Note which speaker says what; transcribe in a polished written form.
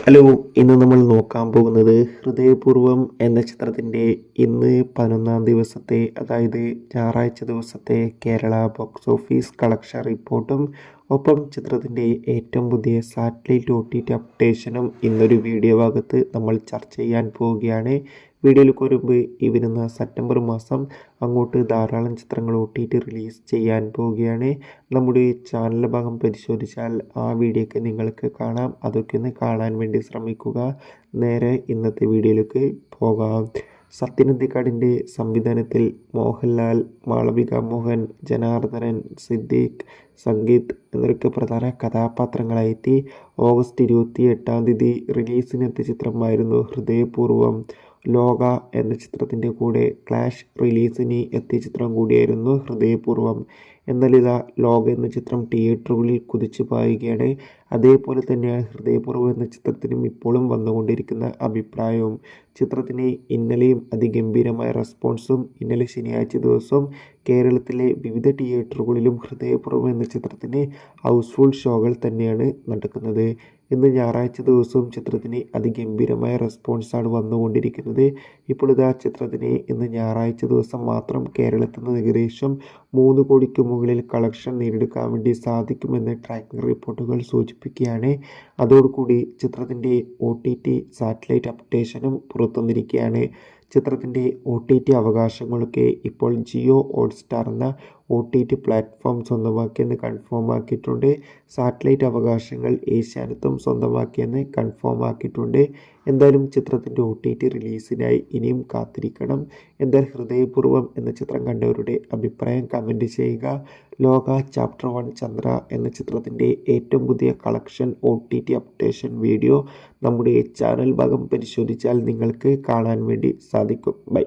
Speaker 1: Hello, ഇന്ന് നമ്മൾ നോക്കാൻ പോകുന്നത് ഹൃദയപൂർവ്വം എന്ന ചിത്രത്തിൻ്റെ ഇന്ന് 11-ാം ദിവസത്തെ, അതായത് ഞായറാഴ്ച ദിവസത്തെ കേരള ബോക്സ് ഓഫീസ് കളക്ഷൻ റിപ്പോർട്ടും ഒപ്പം ചിത്രത്തിൻ്റെ ഏറ്റവും പുതിയ സാറ്റലൈറ്റ് OTT അപ്ഡേഷനും ഇന്നൊരു വീഡിയോ ഭാഗത്ത് നമ്മൾ ചർച്ച ചെയ്യാൻ പോവുകയാണ്. വീഡിയോയിലേക്ക് വരുമ്പോൾ ഈ വരുന്ന സെപ്റ്റംബർ മാസം അങ്ങോട്ട് ധാരാളം ചിത്രങ്ങൾ OTT റിലീസ് ചെയ്യാൻ പോവുകയാണ്. നമ്മുടെ ചാനൽ ഭാഗം പരിശോധിച്ചാൽ ആ വീഡിയോയൊക്കെ നിങ്ങൾക്ക് കാണാം. അതൊക്കെ ഒന്ന് കാണാൻ വേണ്ടി ശ്രമിക്കുക. നേരെ ഇന്നത്തെ വീഡിയോയിലേക്ക് പോകാം. സത്യൻ അന്തിക്കാടിൻ്റെ സംവിധാനത്തിൽ മോഹൻലാൽ, മാളവിക മോഹൻ, ജനാർദ്ദനൻ, സിദ്ദീഖ്, സംഗീത് എന്നിവരൊക്കെ പ്രധാന കഥാപാത്രങ്ങളായെത്തി ഓഗസ്റ്റ് 28-ാം തീയതി റിലീസിനെത്തിയ ചിത്രമായിരുന്നു ഹൃദയപൂർവ്വം. ലോക എന്ന ചിത്രത്തിൻ്റെ കൂടെ ക്ലാഷ് റിലീസിന് എത്തിയ ചിത്രം കൂടിയായിരുന്നു ഹൃദയപൂർവ്വം. എന്നാൽ ഇതാ ലോക എന്ന ചിത്രം തിയേറ്ററുകളിൽ കുതിച്ചു പായുകയാണ്. അതേപോലെ തന്നെയാണ് ഹൃദയപൂർവ്വം എന്ന ചിത്രത്തിനും ഇപ്പോഴും വന്നുകൊണ്ടിരിക്കുന്ന അഭിപ്രായവും. ചിത്രത്തിന് ഇന്നലെയും അതിഗംഭീരമായ റെസ്പോൺസും ഇന്നലെ ശനിയാഴ്ച ദിവസം കേരളത്തിലെ വിവിധ തിയേറ്ററുകളിലും ഹൃദയപൂർവ്വം എന്ന ചിത്രത്തിന് ഹൗസ്ഫുൾ ഷോകൾ തന്നെയാണ് നടക്കുന്നത്. ഇന്ന് ഞായറാഴ്ച ദിവസവും ചിത്രത്തിന് അതിഗംഭീരമായ റെസ്പോൺസാണ് വന്നുകൊണ്ടിരിക്കുന്നത്. ഇപ്പോൾ ഇതാ ചിത്രത്തിന് ഇന്ന് ഞായറാഴ്ച ദിവസം മാത്രം കേരളത്തിൽ നിന്ന് ഏകദേശം 3 കോടിക്ക് മുകളിൽ കളക്ഷൻ നേടിയെടുക്കാൻ വേണ്ടി സാധിക്കുമെന്ന് ട്രാക്കിംഗ് റിപ്പോർട്ടുകൾ സൂചിപ്പിക്കുകയാണ്. അതോടുകൂടി ചിത്രത്തിൻ്റെ OTT സാറ്റലൈറ്റ് അപ്ഡേഷനും പുറത്തുവന്നിരിക്കുകയാണ്. ചിത്രത്തിൻ്റെ OTT അവകാശങ്ങളൊക്കെ ഇപ്പോൾ ജിയോ ഹോട്ട്സ്റ്റാർ എന്ന OTT പ്ലാറ്റ്ഫോം സ്വന്തമാക്കിയെന്ന് കൺഫേം ആക്കിയിട്ടുണ്ട്. സാറ്റലൈറ്റ് അവകാശങ്ങൾ ഏഷ്യാനെറ്റും സ്വന്തമാക്കിയെന്ന് കൺഫേം ആക്കിയിട്ടുണ്ട്. എന്തായാലും ചിത്രത്തിൻ്റെ OTT റിലീസിനായി ഇനിയും കാത്തിരിക്കണം. എന്തായാലും ഹൃദയപൂർവ്വം എന്ന ചിത്രം കണ്ടവരുടെ അഭിപ്രായം കമൻറ്റ് ചെയ്യുക. ലോക ചാപ്റ്റർ 1 ചന്ദ്ര എന്ന ചിത്രത്തിൻ്റെ ഏറ്റവും പുതിയ കളക്ഷൻ OTT അപ്ഡേഷൻ വീഡിയോ നമ്മുടെ ചാനൽ ഭാഗം പരിശോധിച്ചാൽ നിങ്ങൾക്ക് കാണാൻ വേണ്ടി സാധിക്കും. ബൈ.